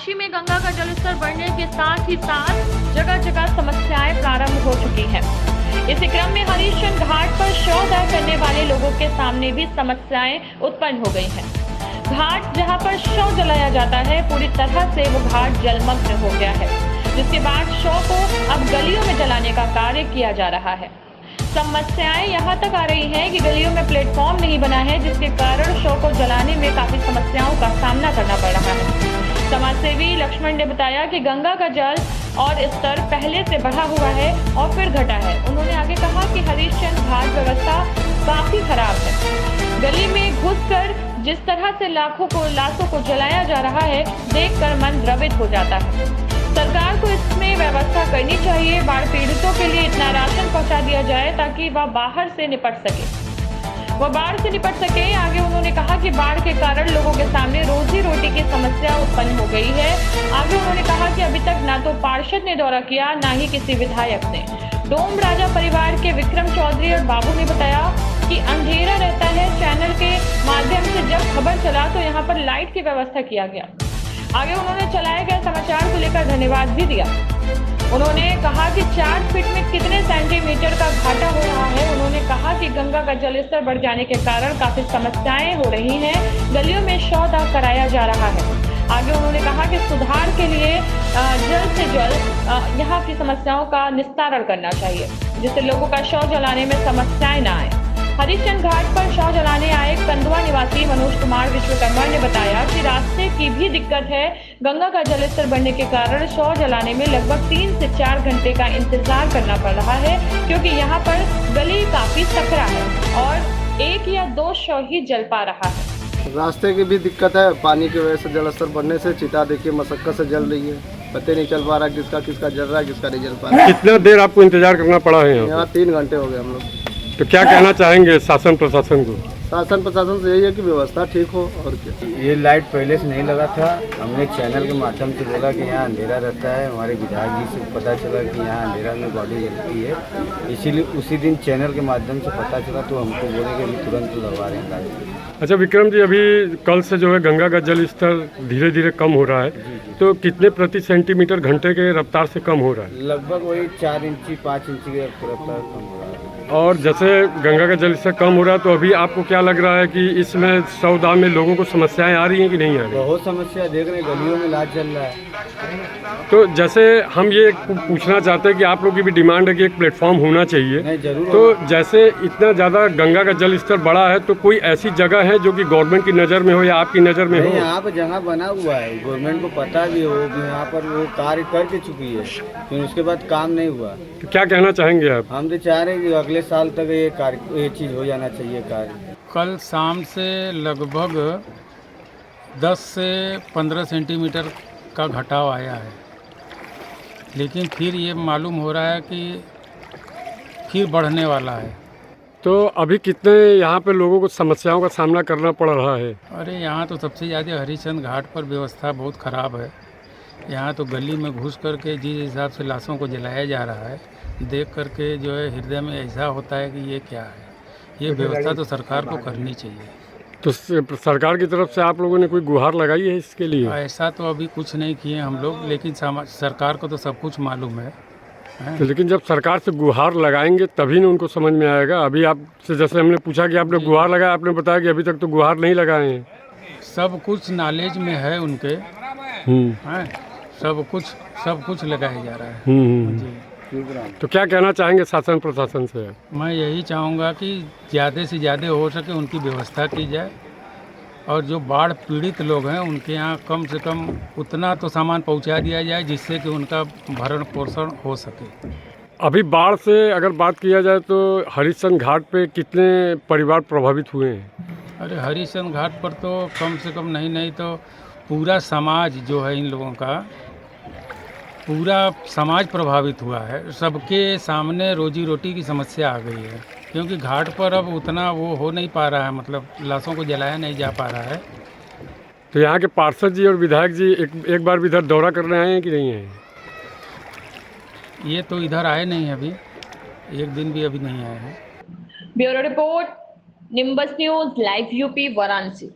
काशी में गंगा का जलस्तर बढ़ने के साथ ही साथ जगह जगह समस्याएं प्रारंभ हो चुकी हैं। इसी क्रम में हरिश्चंद्र घाट पर शव दाह करने वाले लोगों के सामने भी समस्याएं उत्पन्न हो गई हैं। घाट जहां पर शव जलाया जाता है, पूरी तरह से वो घाट जलमग्न हो गया है, जिसके बाद शव को अब गलियों में जलाने का कार्य किया जा रहा है। समस्याएं यहां तक आ रही हैं कि गलियों में प्लेटफॉर्म नहीं बना है, जिसके कारण शव को जलाने में काफी समस्याओं का सामना करना पड़ रहा है। समाजसेवी लक्ष्मण ने बताया कि गंगा का जल और स्तर पहले से बढ़ा हुआ है और फिर घटा है। उन्होंने आगे कहा कि हरिश्चंद्र घाट व्यवस्था काफी खराब है। गली में घुसकर जिस तरह से लाखों लाशों को जलाया जा रहा है, देखकर मन द्रवित हो जाता है। सरकार को इसमें व्यवस्था करनी चाहिए। बाढ़ पीड़ितों के लिए इतना राशन पहुंचा दिया जाए ताकि वह बाहर से निपट सके। आगे उन्होंने कहा कि बाढ़ के कारण लोगों के सामने रोजी रोटी की समस्या उत्पन्न हो गई है। आगे उन्होंने कहा कि अभी तक ना तो पार्षद ने दौरा किया, ना ही किसी विधायक ने। डोम राजा परिवार के विक्रम चौधरी और बाबू ने बताया कि अंधेरा रहता है। चैनल के माध्यम से जब खबर चला तो यहाँ पर लाइट की व्यवस्था किया गया। आगे उन्होंने चलाए गए समाचार को लेकर धन्यवाद भी दिया। उन्होंने कहा कि 4 फीट में कितने सेंटीमीटर का घाटा हो रहा है। उन्होंने कहा कि गंगा का जलस्तर बढ़ जाने के कारण काफी समस्याएं हो रही हैं। गलियों में शव दाह कराया जा रहा है। आगे उन्होंने कहा कि सुधार के लिए जल्द से जल्द यहाँ की समस्याओं का निस्तारण करना चाहिए, जिससे लोगों का शव जलाने में समस्याएं न आए। हरिश्चंद्र घाट पर शव जलाने आए कंदवा निवासी मनोज कुमार विश्वकर्मा ने बताया कि रास्ते की भी दिक्कत है। गंगा का जलस्तर बढ़ने के कारण शव जलाने में लगभग 3 से 4 घंटे का इंतजार करना पड़ रहा है, क्योंकि यहाँ पर गली काफी सकरा है और 1 या 2 शव ही जल पा रहा है। रास्ते की भी दिक्कत है। पानी की वजह से जलस्तर बढ़ने से चिता देखिए मशक्कत से जल रही है। पता नहीं चल पा रहा किसका जल रहा है, किसका नहीं जल पा रहा है। कितना देर आपको इंतजार करना पड़ा है यहाँ? 3 घंटे हो गए हम लोग। तो क्या कहना चाहेंगे शासन प्रशासन को? शासन प्रशासन से यही है कि व्यवस्था ठीक हो और क्या। ये लाइट पहले से नहीं लगा था। हमने चैनल के माध्यम से बोला कि यहाँ अंधेरा रहता है। हमारे विधायक जी से पता चला कि यहाँ अंधेरा में बॉडी जलती है, इसीलिए उसी दिन चैनल के माध्यम से पता चला तो हमको बोले कि अभी तुरंत लगवा रहे हैं लाइट। अच्छा विक्रम जी, अभी कल से जो है गंगा का जल स्तर धीरे धीरे कम हो रहा है, तो कितने प्रति सेंटीमीटर घंटे के रफ्तार से कम हो रहा है? लगभग वही 4 इंची 5 इंची के रफ्तार कम हो रहा है। और जैसे गंगा का जल स्तर कम हो रहा है, तो अभी आपको क्या लग रहा है कि इसमें शव दाह में लोगों को समस्याएं आ रही हैं कि नहीं आ रही? बहुत समस्या देख रहे हैं, गलियों में लाश जल रहा है। तो जैसे हम ये पूछना चाहते हैं कि आप लोग की भी डिमांड है कि एक प्लेटफॉर्म होना चाहिए। नहीं, जरूर। तो जैसे इतना ज़्यादा गंगा का जल स्तर बढ़ा है, तो कोई ऐसी जगह है जो कि गवर्नमेंट की नज़र में हो या आपकी नज़र में हो? यहाँ पर जगह बना हुआ है, गवर्नमेंट को पता भी हो कि यहाँ पर वो कार्य करके चुकी है, फिर उसके बाद काम नहीं हुआ। तो क्या कहना चाहेंगे आप? हम तो चाह रहे हैं कि अगले साल तक ये चीज़ हो जाना चाहिए कार्य। कल शाम से लगभग 10 से 15 सेंटीमीटर का घटाव आया है, लेकिन फिर ये मालूम हो रहा है कि फिर बढ़ने वाला है। तो अभी कितने यहाँ पे लोगों को समस्याओं का सामना करना पड़ रहा है? अरे यहाँ तो सबसे ज़्यादा हरिश्चंद्र घाट पर व्यवस्था बहुत ख़राब है। यहाँ तो गली में घुस करके जिस हिसाब से लाशों को जलाया जा रहा है, देख करके जो है हृदय में ऐसा होता है कि ये क्या है। ये व्यवस्था तो सरकार को करनी चाहिए। तो सरकार की तरफ से आप लोगों ने कोई गुहार लगाई है इसके लिए? ऐसा तो अभी कुछ नहीं किए हम लोग, लेकिन सरकार को तो सब कुछ मालूम है। तो लेकिन जब सरकार से गुहार लगाएंगे तभी ना उनको समझ में आएगा। अभी आपसे जैसे हमने पूछा कि आपने गुहार लगाया, आपने बताया कि अभी तक तो गुहार नहीं लगाए हैं। सब कुछ नॉलेज में है उनके, हैं, सब कुछ लगाया जा रहा है। जी। तो क्या कहना चाहेंगे शासन प्रशासन से? मैं यही चाहूँगा कि ज़्यादा से ज़्यादा हो सके उनकी व्यवस्था की जाए, और जो बाढ़ पीड़ित लोग हैं उनके यहाँ कम से कम उतना तो सामान पहुँचा दिया जाए जिससे कि उनका भरण पोषण हो सके। अभी बाढ़ से अगर बात किया जाए तो हरिश्चंद्र घाट पे कितने परिवार प्रभावित हुए हैं? अरे हरिश्चंद्र घाट पर तो कम से कम नहीं तो पूरा समाज जो है, इन लोगों का पूरा समाज प्रभावित हुआ है। सबके सामने रोजी रोटी की समस्या आ गई है, क्योंकि घाट पर अब उतना वो हो नहीं पा रहा है, मतलब लाशों को जलाया नहीं जा पा रहा है। तो यहाँ के पार्षद जी और विधायक जी एक बार भी इधर दौरा करने आए हैं कि नहीं आए? ये तो इधर आए नहीं, अभी एक दिन भी अभी नहीं आए हैं। Bureau report, nimbus news, live UP, Varanasi.